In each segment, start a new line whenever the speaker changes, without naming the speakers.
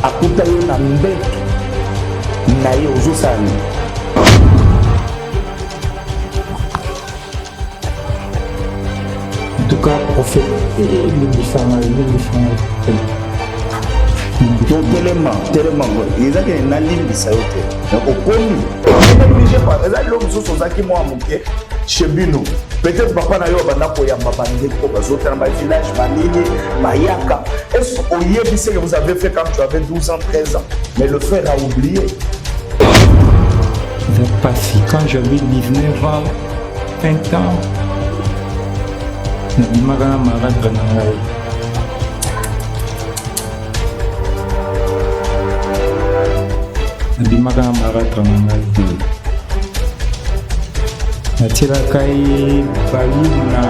akuta yo na mbeto na ye ozosala nini.
En tout cas, prophète,
telema ezaki nalimbisa yo te okomi eza lelo mosusu ozalaki mwa moke chez bino peut-être papa na yo banda koyamba bandeko po bazotala bavillage banini bayaka. Est-ce oyebi ce que vous avez fait quand tu avais 12 ans 13 ans, mais le frère a oublié?
Pas si quand j'avais 19 ans 20 ans nabimaka na maratre na ngai. Nabimaka na maratre na ngai. Natilaka ye balu na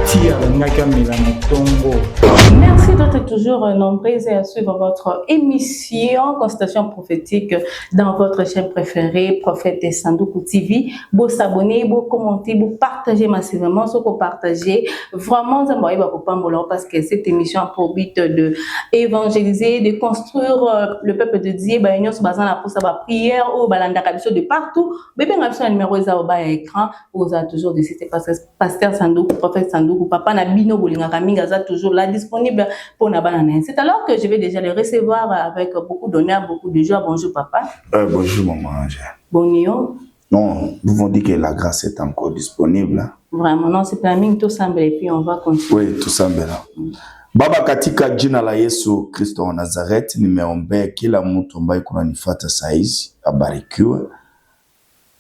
tia bangaki amela na ntongo.
Merci d'être toujours nombreux à suivre votre émission Consultation prophétique dans votre chaîne préférée, Prophète Sandoku TV. Vous s'abonner, vous commenter, vous partager massivement ce que vous partagez. Vraiment, ça m'a parce que cette émission a pour but de évangéliser, de construire le peuple de Dieu. Nous sommes basés pour sa prière ou de partout. Bébé, on a besoin de numéro à l'écran. Vous avez toujours décidé Pasteur Sandoku, Prophète Sandoku, Papa Nabino Boulinga Kaminga toujours là disponible pour la banane. C'est alors que je vais déjà le recevoir avec beaucoup d'honneur, beaucoup de joie. Bonjour papa.
Bonjour maman.
Bonjour.
Non, nous vont dire que la grâce est encore disponible.
Vraiment, non, c'est planning tout semble et puis on va continuer.
Oui, tout semble. Baba katika jina la Yesu Kristo wa Nazareti nimeombea kila mtu ambaye kunanifuata saizi abarikiwe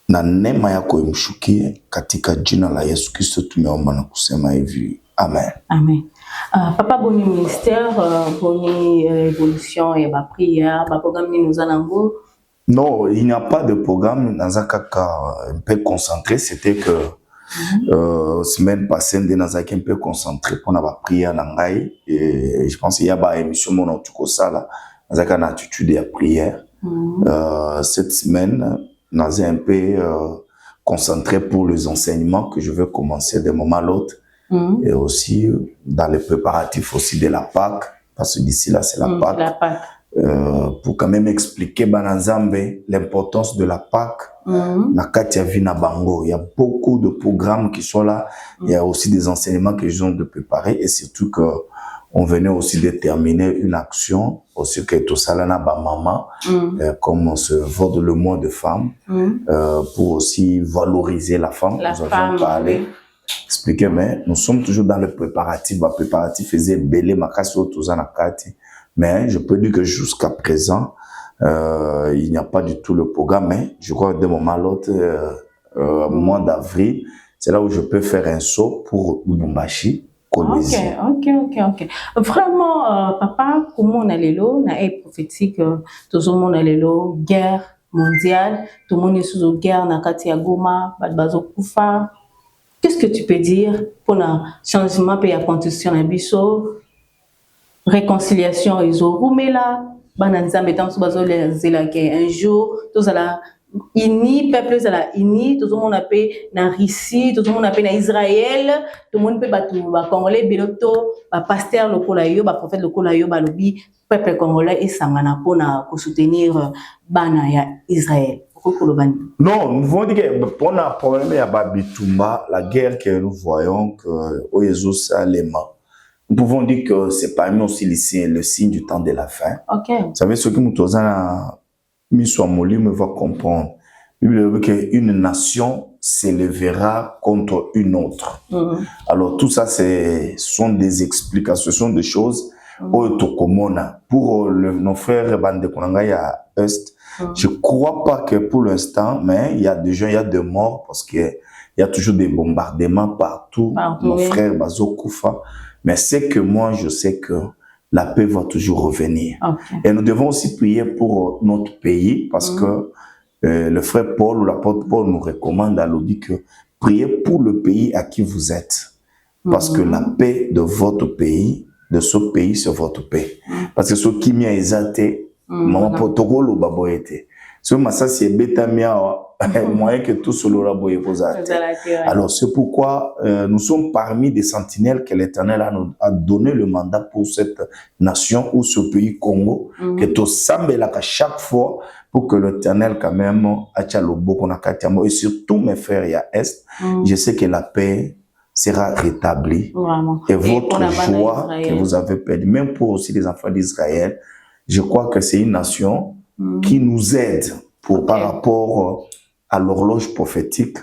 na neema yako imshukie katika jina la Yesu Kristo tumeomba na kusema hivi. Amen.
Amen. Papa, bon ministère, bonne évolution et ma prière, ma programme nous allons.
Non, il n'y a pas de programme. Dans un cas un peu concentré, c'était que semaine passée, dans un cas un peu concentré pour la prière langai. Et je pense qu'il y a une émission mon tout ça là, dans un cas d'attitude et prière. Cette semaine, dans un peu concentré pour les enseignements que je veux commencer d'un moment à l'autre. Et aussi dans les préparatifs aussi de la Pâque, parce que d'ici là c'est la Pâque. Pour quand même expliquer Banazambe l'importance de la Pâque. Na Katia Vina Bango, il y a beaucoup de programmes qui sont là. Il y a aussi des enseignements que je viens de préparer et surtout que on venait aussi de terminer une action aussi que tout ça là na ba maman comme on se vote le mois de femme pour aussi valoriser la femme. Nous avons parlé. Expliquer, mais nous sommes toujours dans le préparatif. Le préparatif faisait belé ma casse au mais je peux dire que jusqu'à présent, il n'y a pas du tout le programme. Mais je crois que d'un moment à l'autre, au mois d'avril, c'est là où je peux faire un saut pour Lubumbashi.
Ok. Vraiment, papa, comment on a les lots, on a prophétique, tout le monde a les lots, guerre mondiale, tout le monde est sous guerre, na Katia Goma, Badbazo Koufa. Qu'est-ce que tu peux dire pour le changement de la constitution Bisso, réconciliation et Zorumela, Bananzam étant sous un jour, tous à la Ini, peuple à la Ini, tout le monde appelle na Russie, tout le monde appelle na Israël, tout le monde peut battre Congolais, Beloto, pasteur le Kolayo, prophète le Kolayo, Balobi, peuple congolais et Sangana pour soutenir Banaya Israël.
Non, nous voulons dire que pour le problème de Babitumba, la guerre que nous voyons que Jérusalem, nous pouvons dire que c'est parmi aussi le signe du temps de la fin.
Okay.
Vous savez, ce que nous avons mis sur Moli me va comprendre. La Bible dit qu'une nation s'élèvera contre une autre. Alors tout ça, ce sont des explications, ce sont des choses pour nos frères Bande Konanga à Est. Je ne crois pas que pour l'instant, mais il y a des gens, il y a des morts parce qu'il y a toujours des bombardements partout. Mon frère Bazo Koufa. Mais c'est que moi, je sais que la paix va toujours revenir. Et nous devons aussi prier pour notre pays parce que le frère Paul ou l'apôtre Paul nous recommande à l'audi que priez pour le pays à qui vous êtes. Parce que la paix de votre pays, de ce pays, c'est votre paix. Parce que ce qui m'a exalté, maman protocole au baboyete. Ce massage c'est bêta moyen que tout solo la boye alors c'est pourquoi nous sommes parmi des sentinelles que l'Éternel a donné le mandat pour cette nation ou ce pays Congo que tout semble là chaque fois pour que l'Éternel quand même acha le boko na katiamo et surtout mes frères ya est je sais que la paix sera rétablie et votre joie que vous avez perdu même pour aussi les enfants d'Israël je crois que c'est une nation qui nous aide par rapport à l'horloge prophétique.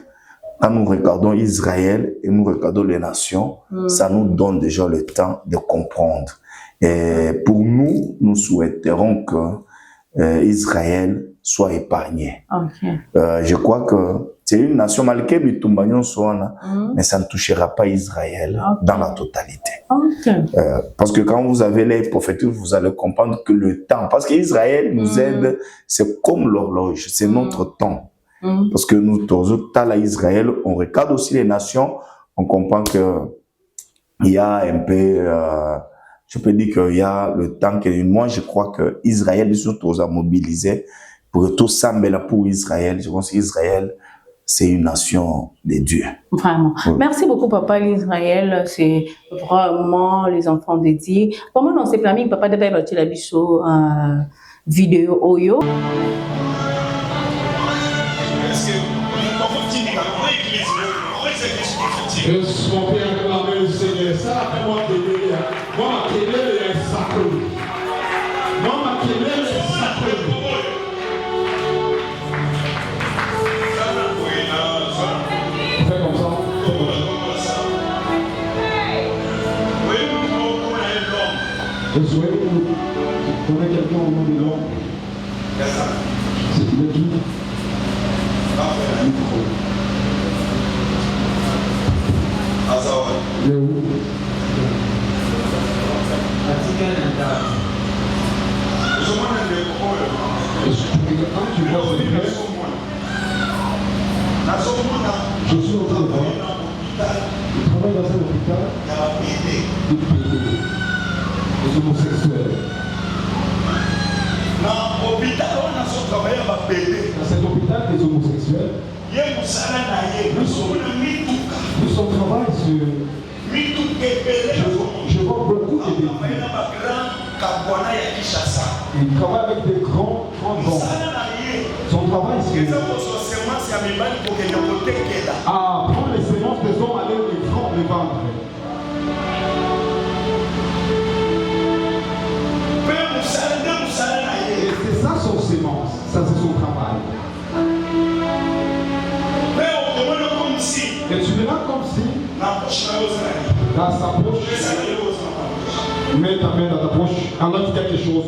Quand nous regardons Israël et nous regardons les nations, ça nous donne déjà le temps de comprendre. Et pour nous, nous souhaiterons que Israël soit épargné. Je crois que c'est une nation malgré mais ça ne touchera pas Israël dans la totalité. Parce que quand vous avez les prophéties, vous allez comprendre que le temps, parce qu'Israël nous aide, c'est comme l'horloge, c'est notre temps. Parce que nous, à Israël, on regarde aussi les nations, on comprend que il y a un peu, je peux dire qu'il y a le temps que moi je crois que Israël, ils sont tous à mobiliser pour tout ça, mais là pour Israël, je pense qu'Israël, c'est une nation de Dieu.
Vraiment. Merci beaucoup, papa. L'Israël, c'est vraiment les enfants dédiés. Comment on s'est planning, papa, de faire la bicho vidéo Oyo?
Je suis mon père acclamé le Seigneur. Ça, après moi, moi, ma querelle est sacrée. Moi, ma querelle est sacrée. Fais comme ça. Je souhaite qu'on ait quelqu'un au nom de l'homme. C'est le tout. Je suis au travail. Je travaille dans un hôpital. Les homosexuels. Dans cet hôpital des homosexuels, nous sommes travail sur. Je vois beaucoup de véhicules. Il travaille avec des grands hommes. Son travail, c'est à prendre les sémences des hommes, aller les vendre. Et c'est ça son sémence, ça c'est son travail. Et tu verras comme si dans sa poche, mets ta main dans ta poche, enlève quelque chose.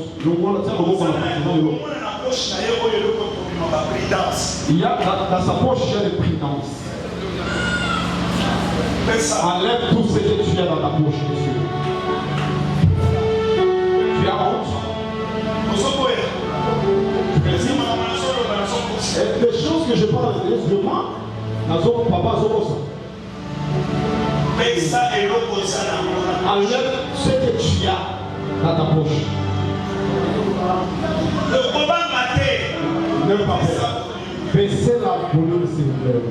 Il y a dans sa poche, il y a des pridances. Enlève tout ce que tu as dans ta poche, monsieur. Tu as honte. Et les choses que je parle de moi, papa Zobosa. Enlève ce que tu as dans ta poche. Ne pas faire. Baissez la volume, s'il vous plaît.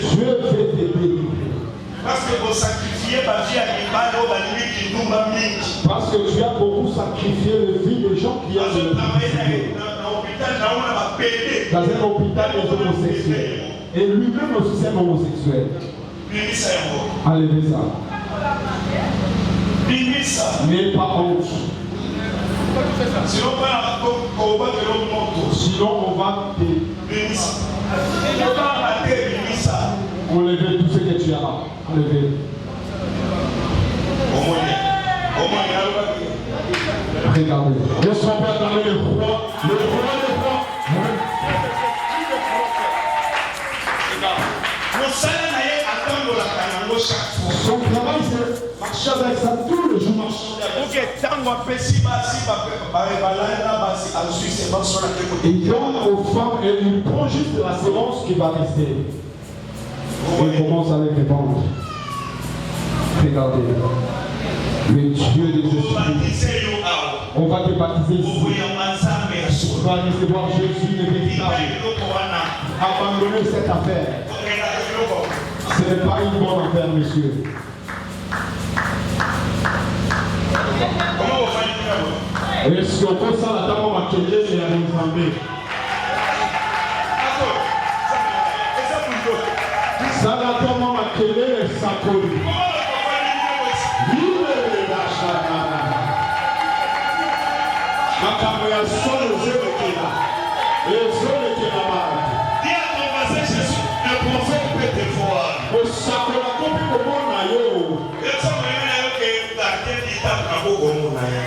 Dieu veut te délivrer. Parce que tu as beaucoup sacrifié la vie des gens qui ont dans un hôpital des homosexuels. Et lui-même aussi c'est un homosexuel. Enlevez ça. N'ayez pas honte. Sinon on va te enlever tout ce que tu as. Enlever. Regardez. Je suis en train d'amener le roi. Le roi. Son travail, c'est marcher avec ça tout le jour. Il donne aux femmes et il prend juste la séance qui va rester. et commence à les répandre. Regardez, le Dieu des esprits. On va te baptiser ici. On va recevoir Jésus le véritable. Abandonnez cette affaire. Ce n'est pas une bonne affaire, monsieur. Est-ce qu'on peut ça la table à Kélié et à Nzambé? Ça la table à Kélié et Sakoli. Makambo ya solo zelo kila. Et zelo kila baba.
Dis à ton voisin, Jésus, le prophète peut te voir.
O sakola kopi komona yo.
Et ça me dit que la terre est à Kabogo Monaye.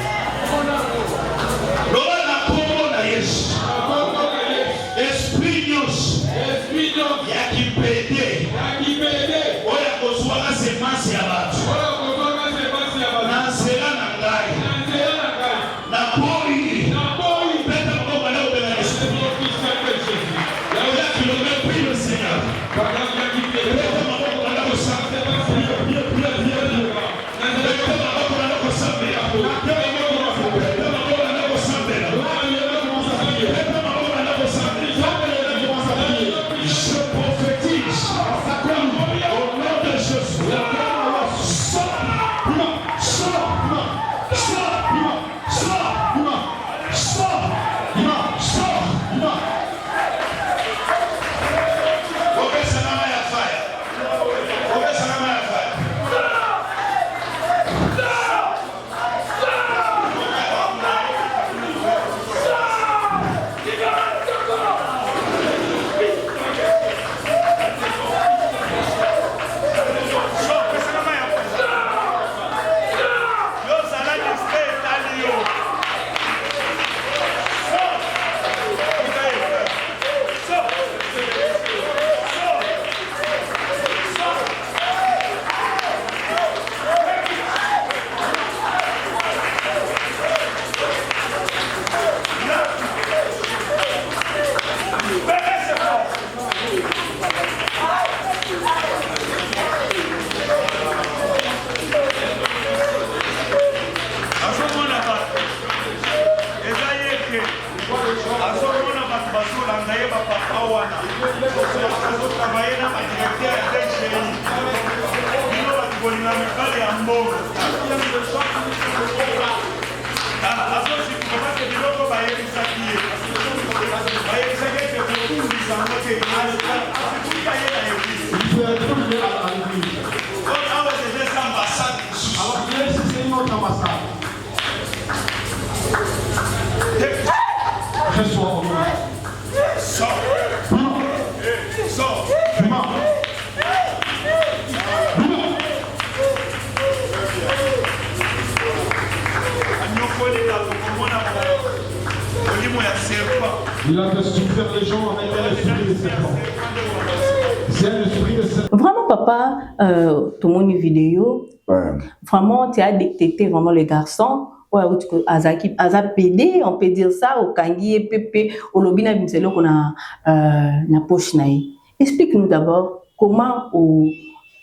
L'on a komona Yesu. Esprit Dios. Ya qui pédé. Oya kozwaka semence ya bato. Na nzela na ngai. Na poi. Peta maboko na obela Yesu. Oya kilomè prie le Seigneur. Peta maboko na kosambela. Je prophétise au nom de Jésus. Il a fait souffrir les gens avec l'esprit de serpent. C'est l'esprit de serpent.
Vraiment, papa, tout mon vidéo, vraiment, tu as détecté vraiment les garçons. Ouais, Azaki, Azapédé, on peut dire ça, au Kangi, Pepe, au Lobina Bimselo, qu'on a na poche naï. Explique-nous d'abord comment au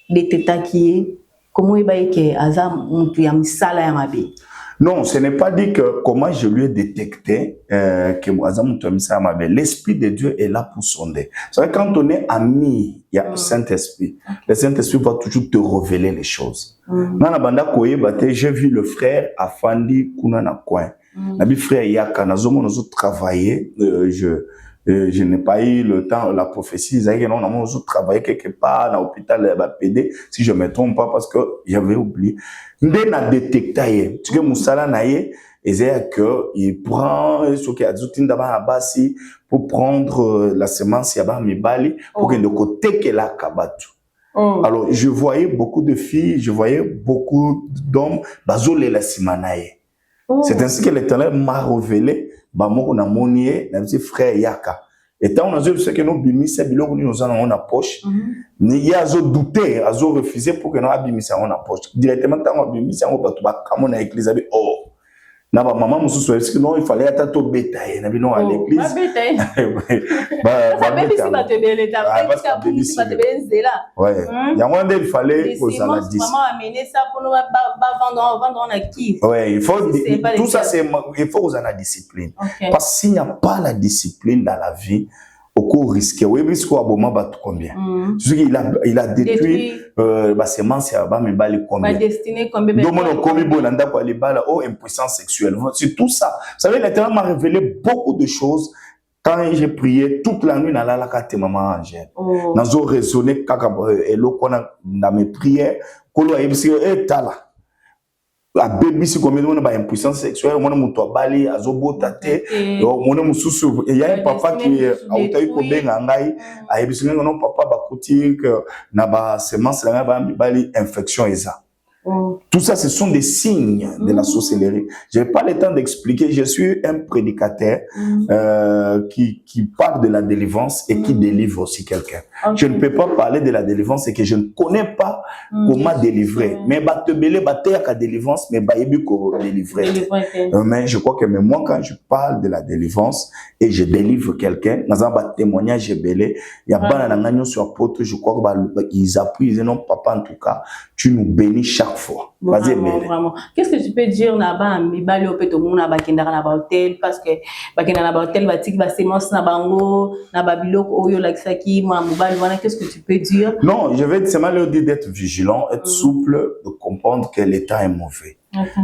détecta qui est, comment il va y que Azam, on peut y avoir ça là, Yamabe.
Non, ce n'est pas dit que comment je lui ai détecté que Azam Moutoumissa Yamabe. L'Esprit de Dieu est là pour sonder. C'est vrai, quand on est ami, il y a le Saint-Esprit. Le Saint-Esprit va toujours te révéler les choses. J'ai vu le frère Afandi Kuna na coin. Nabi frère Yaka, Nazomo nous travaillé. Je n'ai pas eu le temps, la prophétie, ils ont travaillé quelque part dans l'hôpital PD, si je ne me trompe pas, parce que j'avais oublié. Mais na détecté, tu sais, Moussala naïe, il prend ce qui a dit d'abord pour prendre la semence yaba mibali pour que de côté que la kabatu. Alors je voyais beaucoup de filles, je voyais beaucoup d'hommes bazolé la simanaye. C'est ainsi que l'Éternel m'a révélé bamoko na monier na petit frère Yaka. Et tant on a vu ce que nous bimisa biloko nous en on a poche. Ni ya zo douter, azo refuser pour que nous abimisa on a poche. Directement tant on bimisa on ba to ba kamona église abi oh. na ba maman mususu parce que non il fallait attendre to beta na bino à l'église
ba beta ba beta ba te bele ta ba te bele là
ouais yango ndé il fallait que ça la dise
maman amener ça pour nous vendre na qui
ouais il faut tout ça c'est il faut que la discipline parce que s'il n'y a pas la discipline dans la vie au cours risqué oui parce qu'au moment bat combien il a détruit ba semence ya ba mibali combien
ba destiné combien
donc mon komi bonanda kwa libala oh impuissance sexuelle c'est tout ça vous savez l'éternel m'a révélé beaucoup de choses quand j'ai prié toute la nuit dans la carte maman Angèle nazo raisonner kaka eloko na mes prières kolo ayebisi etala la baby si combien de ba impuissance sexuelle mon muto abali azobota te mon mususu il y a un papa qui autayi ko benga ngai ayebisi non papa bakuti que na ba semence la ba bali infection eza. Tout ça, ce sont des signes de la sorcellerie. Je n'ai pas le temps d'expliquer. Je suis un prédicateur qui parle de la délivrance et qui délivre aussi quelqu'un. Je ne peux pas parler de la délivrance et que je ne connais pas comment délivrer. Mais la délivrance, mais délivrer. Mais je crois que même moi, quand je parle de la délivrance et je délivre quelqu'un, dans un témoignage belé, il y a pas sur apôtre, je crois qu'ils appuient, ils disent non, papa, en tout cas, tu nous bénis chaque fois.
Vraiment, vraiment. Qu'est-ce que tu peux dire là-bas, Mibali au pétomou, na bakendara na hôtel, parce que bakendara na hôtel, batik ba semence na bango, na babilo oyo laksaki, moi Mibali, voilà, qu'est-ce que tu peux dire?
Non, je vais seulement leur dire d'être vigilant, être souple, de comprendre que l'état est mauvais.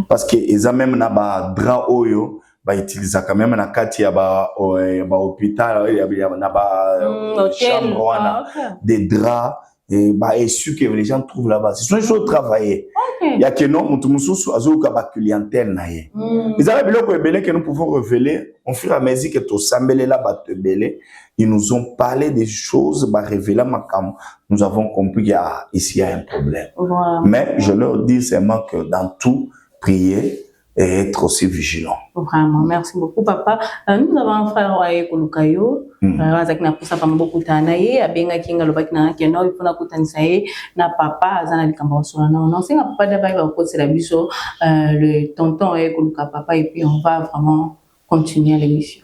Parce que ils ont même na ba drap oyo, ba utiliser quand même na kati ya ba hôpital, ya na ba chambre, des draps. Et sûr que les gens trouvent là-bas. Ce sont des choses travaillées. Il y a que non, clientèle. Ils avaient que nous pouvons révéler, on fur et à mesure que tout s'embellé là-bas, ils nous ont parlé des choses, révéler nous avons compris qu'ici il y a un problème. Mais je leur dis seulement que dans tout, prier et être aussi vigilant.
Vraiment, merci beaucoup, papa. Nous avons un frère Waye Kolukayo. Azakina poussa pas beaucoup tanaye. Abenga kinga lobakina keno ifuna kutansaye na papa azana likamba sona non c'est papa d'abord va côté la biso le tonton Waye Koluka papa et puis on va vraiment continuer l'émission.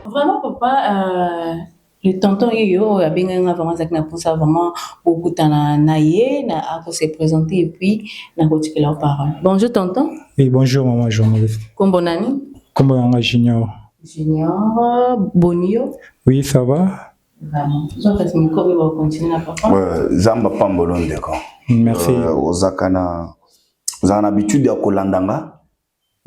Vraiment papa le tonton Yoyo a bien vraiment ça pour ça vraiment beaucoup naïe na à se présenter et puis na continuer leur parole. Bonjour tonton.
Oui, bonjour maman journaliste.
Comment nani?
Comment Junior?
Junior Bonio.
Oui, ça va.
Vraiment. Je fais mon corps va continuer la papa.
Zamba pambolo ndeko.
Merci.
Ozakana habitude ya kolandanga.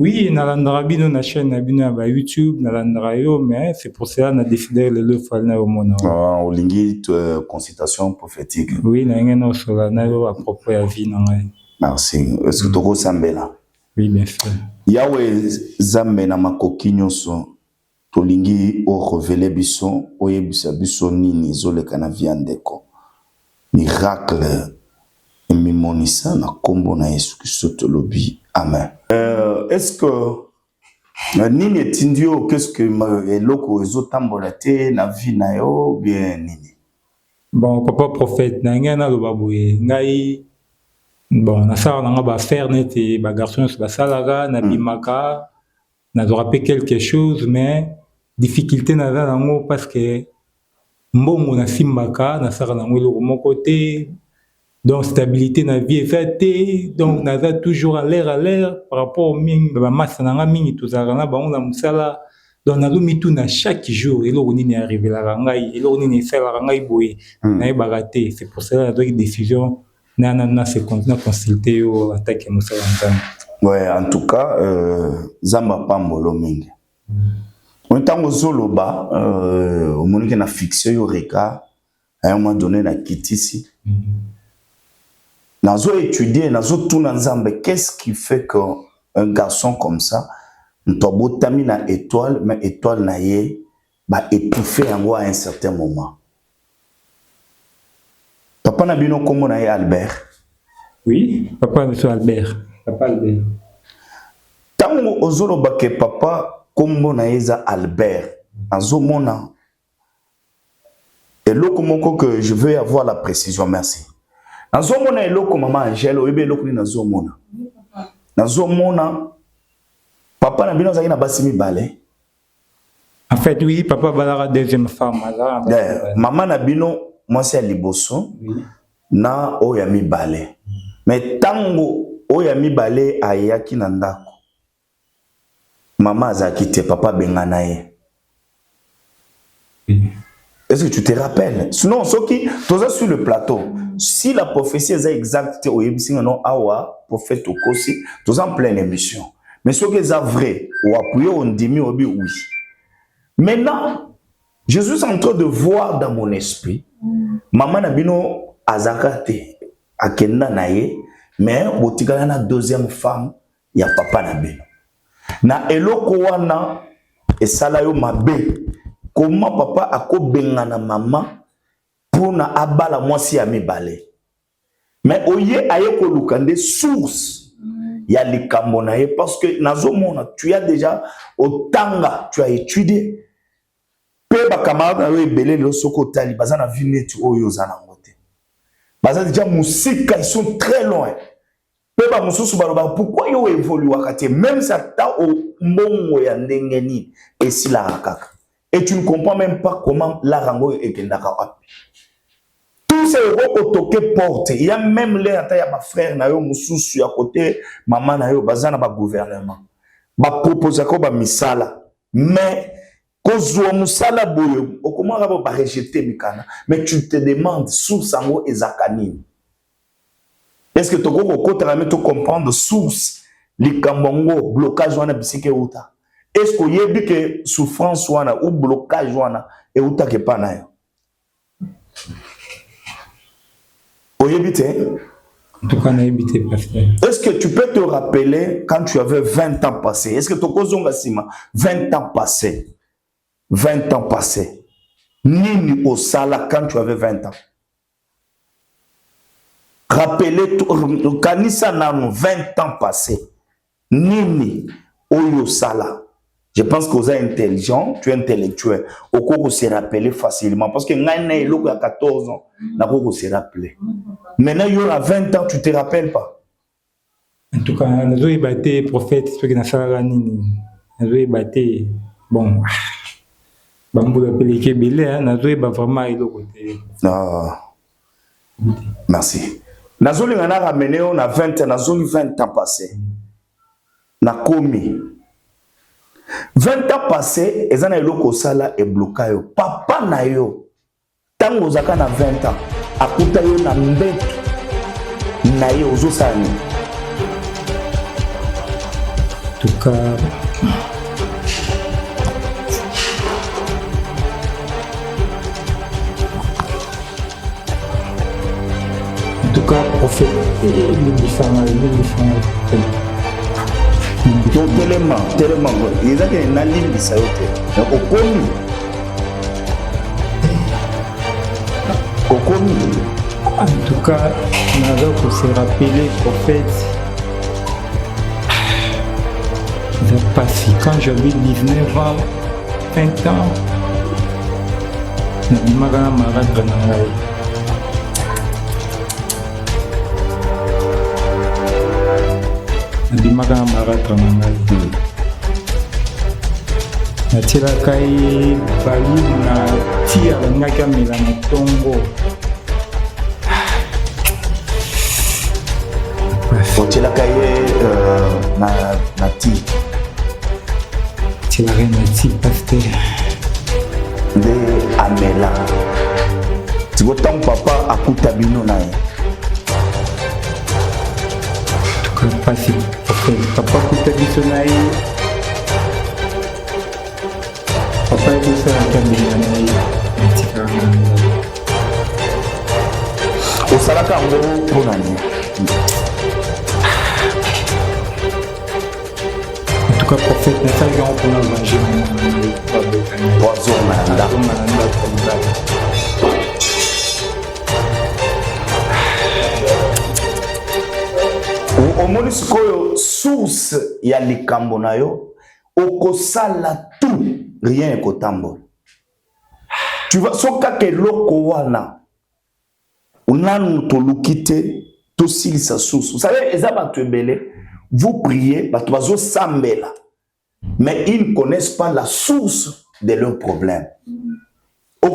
Oui, nalandra bino na chaîne na bino ba YouTube, nalandra yo, mais c'est pour cela na décidé le fall na au mona.
Olingi consultation prophétique.
Oui, na ngeno sola na yo à propos ya vie na ngai.
Merci. Est-ce que toko sambela?
Oui, bien sûr.
Yawe zambe na makoki nyonso tolingi o révéler biso oyebisa biso nini zoleka na vie ndeko. Miracle mimonisa na kombo na Yesu Kristo tolobi. Amen. Est-ce que nini etindio qu'est-ce que eloko ezotambola te na vie na yo bien nini?
Bon, papa prophète na ngena lo baboye ngai bon na sala nga ba faire net et ba garçon ba salaga na bimaka na doit rappeler quelque chose mais difficulté na za nango parce que mbongo na simbaka na sala nango lo mon côté. Donc, stabilité dans la vie est donc, on a toujours à l'air par rapport au ming, la masse n'a ming, tout ça, on a musala, donc, on a mis tout chaque jour, et là, on est arrivé à la rangaï, et là, on est fait la rangaï boy, on a baraté, c'est pour cela, donc, décision, on a consulté, on a attaqué musala.
Ouais, en tout cas, Zamba Pambolo Ming. On est en Zoloba, on est fixé au regard, à un moment donné, on a quitté ici. Nazo étudier, nazo tout nzambe, qu'est-ce qui fait qu'un garçon comme ça, n'tobo tamina étoile, mais étoile naie, bah étouffé en à un certain moment. Papa nabino comme naie Albert.
Oui, papa monsieur Albert. Papa Albert.
Tango ozolo bake papa comme naie Albert, nazo mona Et l'autre que je veux avoir la précision, merci. Dans ce moment, l'autre maman Angèle, ou bien l'autre dans ce moment. Dans ce moment, papa n'a bien na basimi balé.
En fait, oui, papa balara deuxième femme.
Maman n'a bino, moi c'est liboso, na oyami balé. Mais tango oyami balé ayaki nandako. Maman a quitté, papa bengana ye. Est-ce que tu te rappelles? Sinon, ce qui, toi sur le plateau, si la prophétie est exacte, au non awa, prophète au kosi, toi en pleine émission. Mais ce qui est vrai, ou appuyé, on dit oui. Maintenant, Jésus est en train de voir dans mon esprit, maman nabino azakate, akenda naye, mais botika na deuxième femme, il y a papa nabino. Na eloko wana, esala yo mabe. Comment papa a kobenga na maman pour na abala mwasi ya mibale. Mais oye aye ko lukande source ya likambo na ye parce que nazo mona tu as déjà au tanga tu as étudié pe ba camarade na yo ebele lo soko tali bazana vineti oyo zana ngote. Bazana déjà musika ils sont très loin. Pe ba mususu baloba pourquoi yo évolue wakati même ça ta au mbongo ya ndengeni esila kaka. Et tu ne comprends même pas comment la rango est kendaka. Tous ces euros toqué porte. Il y a même les attaques ma frère na yo mususu à côté maman na yo bazana ba gouvernement. Ba proposer ko ba misala. Mais kozwa musala boyo comment ba rejeter mikana. Mais tu te demandes source sango ezakani. Est-ce que tu peux comprendre source likambongo blocage wana bisike uta? Est-ce que vous avez que souffrance ou blocage et ou take pas na yo?
En tout cas, on a évité pasteur.
Est-ce que tu peux te rappeler quand tu avais 20 ans passés? Est-ce que tu as 20 ans passés? 20 ans passés. Nini au sala quand tu avais 20 ans? Rappelez-toi, Kanisa Nano, 20 ans passés. Nini au sala. Je pense que vous êtes intelligent, tu es intellectuel. Au cours de se rappeler facilement. Parce que quand il y a 14 ans, il faut se rappeler. Maintenant, il y a 20 ans, tu ne te rappelles pas.
En tout cas, nous avons battu le prophète, ce que nous avons battu. Bon, nous avons appelé Kébélé, nous avons vraiment eu le côté.
Merci. Nous avons ramené, on a 20 ans, nous avons 20 ans passés. Nous avons commis. 20 ans passés, ezana eloko sala et bloqué yo. Papa na yo, tango zaka na 20 ans, akuta yo na mbeto na yo ozo sani.
En tout cas, prophète,
tellement, ils ont une ligne de saoté.
En tout cas, nous avons se rappeler, prophète, quand j'avais 19 ans, 20 ans, je suis malade. Ndimaka maratra na ngai natilaka ye balu na tia balingaki amela na ntongo
otilaka ye na ti
tilaka ye na ti paster
nde amela tikotango papa akuta bino na ye
pasi papa kuta biso na ye papa ekosalaka mbila na ye etikaka na ngai
osalaka yango mpo na nini?
En tout cas prophète nasalaki yango mpona manger
poison na ndako omoni sikoyo source ya likambo na yo okosala tout rien ekotambola Tu vois, son cas que loko wana. On a nous tolukite, tosil sa source. Vous savez, Ezaba Tuebele, vous priez, Batuazo Sambela. Mais ils ne connaissent pas la source de leurs problèmes. Non,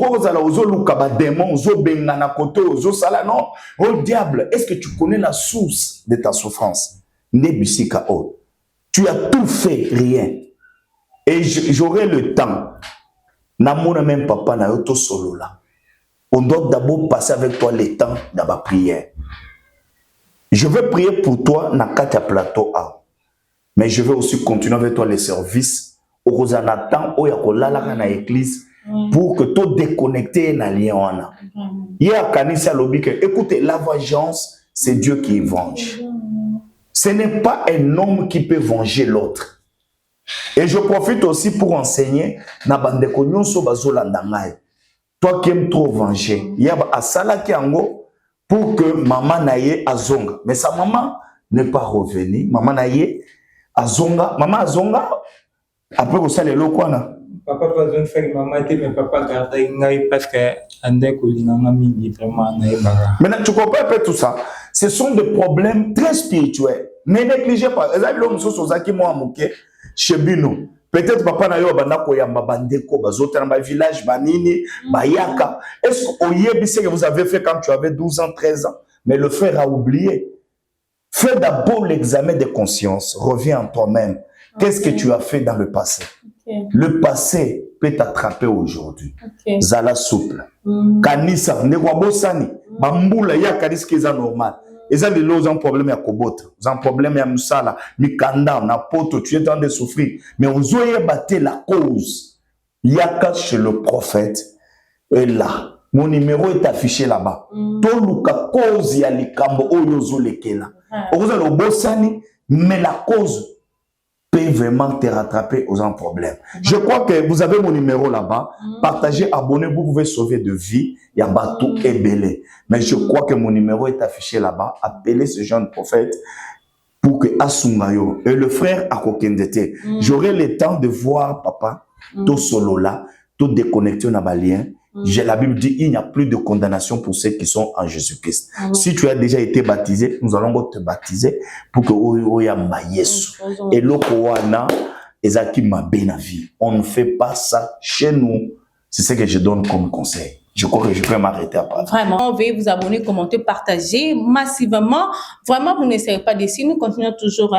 oh diable, est-ce que tu connais la source de ta souffrance? Tu as tout fait, rien. Et j'aurai le temps. Namona même papa na yoto solo là. On doit d'abord passer avec toi le temps dans ma prière. Je vais prier pour toi na kata plateau A. Mais je vais aussi continuer avec toi les services. Au Rosanatan, au Yakolala na église. Pour que tout déconnecté na lien wana. Hier Kanisa lobi que écoutez, la vengeance, c'est Dieu qui venge. Ce n'est pas un homme qui peut venger l'autre. Et je profite aussi pour enseigner na bandeko nyonso bazolanda ngai. Toi qui aimes trop venger, il y a asala ki ango pour que maman naye azonga. Mais sa maman n'est pas revenue. Maman naye azonga, maman azonga après que ça les lokwana.
Papa pas besoin de faire maman était mais papa garder ngai parce que ande ko linganga mingi vraiment na ebara.
Maintenant tu comprends un peu tout ça. Ce sont des problèmes très spirituels. Ne négligez pas. Ezali l'homme soso zaki mo amuke chez Bino. Peut-être papa na yo banda ko yamba bandeko bazota na village banini bayaka. Est-ce que vous avez fait quand tu avais 12 ans, 13 ans, mais le frère a oublié. Fais d'abord l'examen de conscience, reviens en toi-même. Qu'est-ce que tu as fait dans le passé? Le passé peut t'attraper aujourd'hui. Zala souple. Kanisa, negwabosani, bambula ya kadis keza normal. Ils ont des problèmes à Kobota, ils ont des problèmes à Moussala, Mikanda, na poto, tu es en train de souffrir. Mais vous avez battu la cause. Il y a chez le prophète. Et là, mon numéro est affiché là-bas. Toluka cause ya likambo oyozo lekela. Vous avez le bossani, mais la cause peut vraiment te rattraper aux problèmes. Je crois que vous avez mon numéro là-bas. Partagez, abonnez-vous, vous pouvez sauver de vie. Il y a Batou et Belé. Mais je crois que mon numéro est affiché là-bas. Appelez ce jeune prophète pour que Asungayo et le frère Akokendete. J'aurai le temps de voir papa, tout solo là, tout déconnecté au Nabalien. La Bible dit il n'y a plus de condamnation pour ceux qui sont en Jésus-Christ. Si tu as déjà été baptisé, nous allons te baptiser pour que Oya Mayesu. Et l'Okoana, Ezaki Mabenavi. On ne fait pas ça chez nous. C'est ce que je donne comme conseil. Je crois que je peux m'arrêter à part.
Vraiment, veuillez vous abonner, commenter, partager massivement. Vraiment, vous ne serez pas déçus. Nous continuons toujours.